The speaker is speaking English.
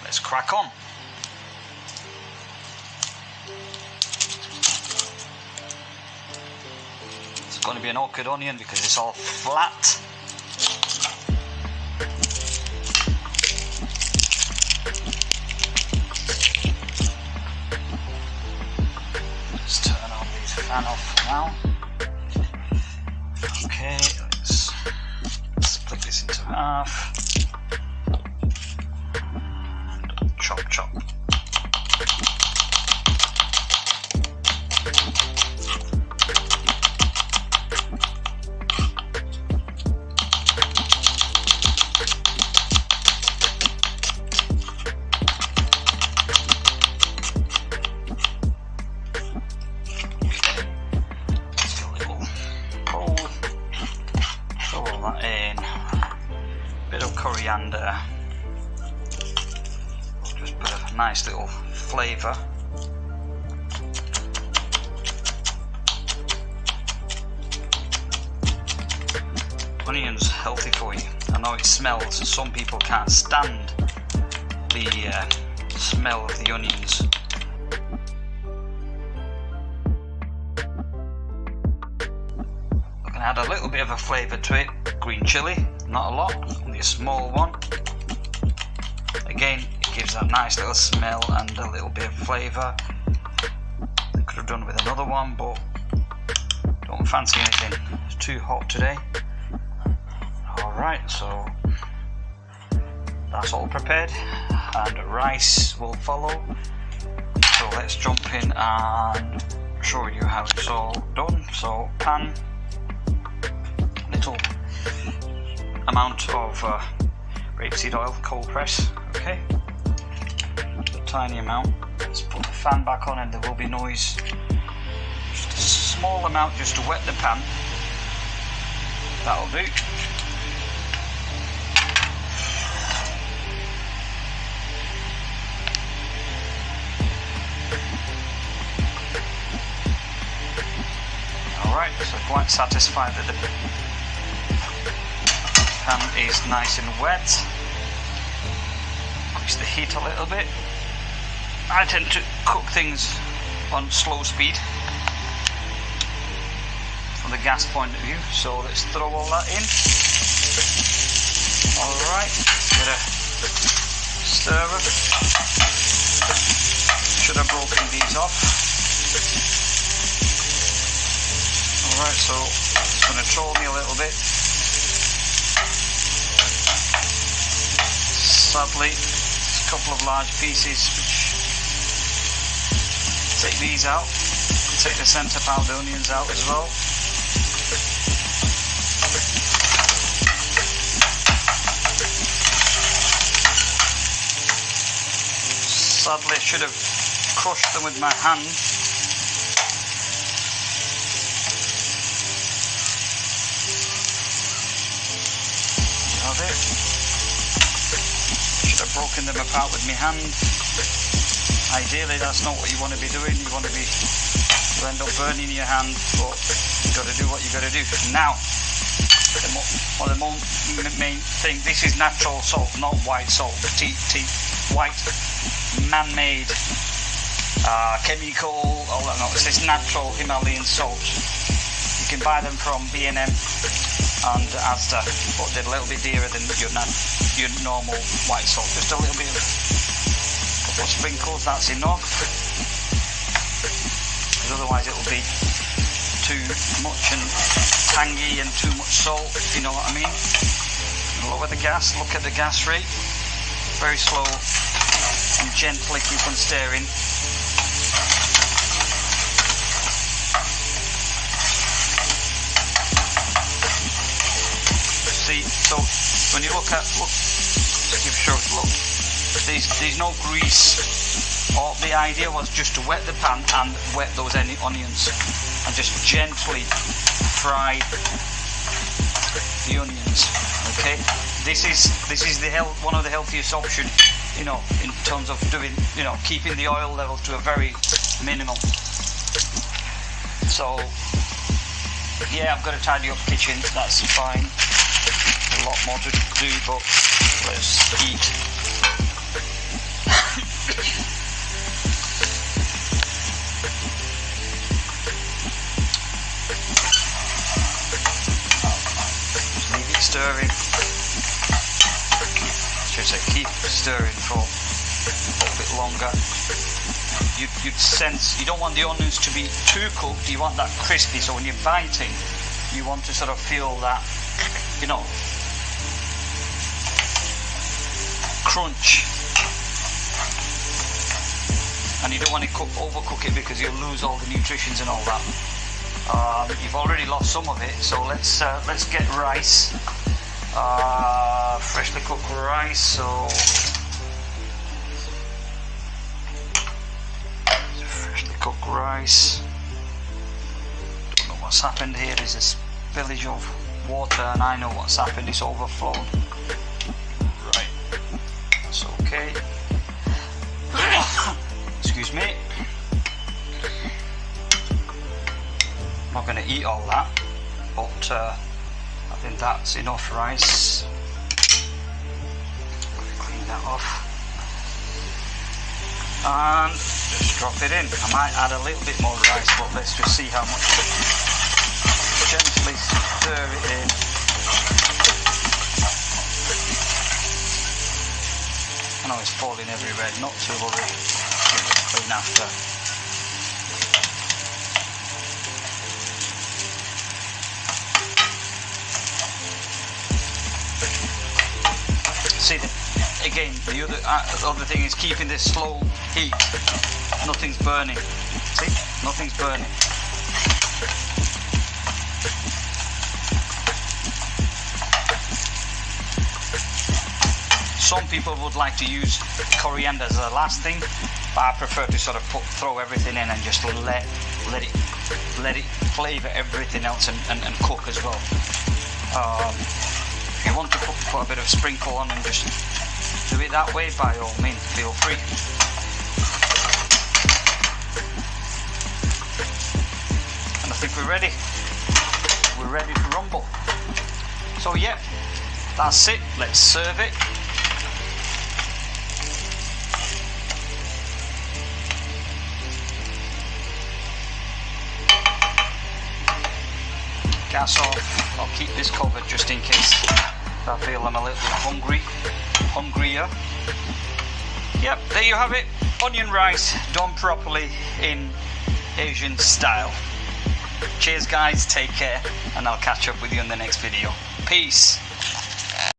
let's crack on. It's going to be an awkward onion because it's all flat. Let's turn on the fan off for now. Okay, let's split this into half. Chop, chop. Coriander, just put a nice little flavour. Onions healthy for you. I know it smells, some people can't stand the smell of the onions. I can add a little bit of a flavour to it. Green chilli, not a lot, only a small one. Again, it gives that nice little smell and a little bit of flavour. I could have done with another one, but don't fancy anything. It's too hot today. Alright, so that's all prepared, and rice will follow. So let's jump in and show you how it's all done. So pan, little amount of rapeseed oil, cold press, okay, a tiny amount. Let's put the fan back on and there will be noise. Just a small amount just to wet the pan, that'll do. Alright, so quite satisfied that the pan is nice and wet. Increase the heat a little bit. I tend to cook things on slow speed from the gas point of view, so let's throw all that in. Alright, bit of stirrer. Should have broken these off. Alright, so it's going to troll me a little bit. Sadly, a couple of large pieces, which take these out, take the centre part of the onions out as well. Sadly, I should have crushed them with my hand. You have it. Broken them apart with my hand. Ideally, that's not what you want to be doing. You end up burning your hand, but you got to do what you got to do. Now, the main thing. This is natural salt, not white salt. White, man-made, chemical. All that. No, this is natural Himalayan salt. You can buy them from B&M and Asda, but they're a little bit dearer than your normal white salt. Just a little bit of a couple of sprinkles, that's enough, because otherwise it will be too much and tangy and too much salt, if you know what I mean. Lower the gas, look at the gas rate, very slow and gently keep on stirring. See, so when you look, give a short look. There's no grease. The idea was just to wet the pan and wet those onions, and just gently fry the onions. Okay, this is one of the healthiest options, in terms of doing, keeping the oil level to a very minimal. So yeah, I've got to tidy up kitchen. That's fine. A lot more to do, but let's eat. stirring. I should say keep stirring for a little bit longer. You'd sense, you don't want the onions to be too cooked, you want that crispy, so when you're biting, you want to sort of feel that, you know, crunch. And you don't want to overcook it because you'll lose all the nutritions and all that. You've already lost some of it, so let's get rice. Freshly cooked rice, so freshly cooked rice. Don't know what's happened here. There's a spillage of water, and I know what's happened. It's overflowed. Right, that's okay. Excuse me. I'm not going to eat all that, but I think that's enough rice. Clean that off. And just drop it in. I might add a little bit more rice, but let's just see how much. Gently stir it in. I know it's falling everywhere, not to worry. Clean after. See, again, the other thing is keeping this slow heat. Nothing's burning. See, nothing's burning. Some people would like to use coriander as the last thing, but I prefer to sort of throw everything in and just let it flavour everything else and cook as well. If you want to put a bit of sprinkle on and just do it that way, by all means, feel free. And I think we're ready. We're ready to rumble. So yeah, that's it. Let's serve it. Gas off. I'll keep this covered just in case I feel I'm a little bit hungrier. Yep, there you have it. Onion rice done properly in Asian style. Cheers guys, take care, and I'll catch up with you in the next video. Peace.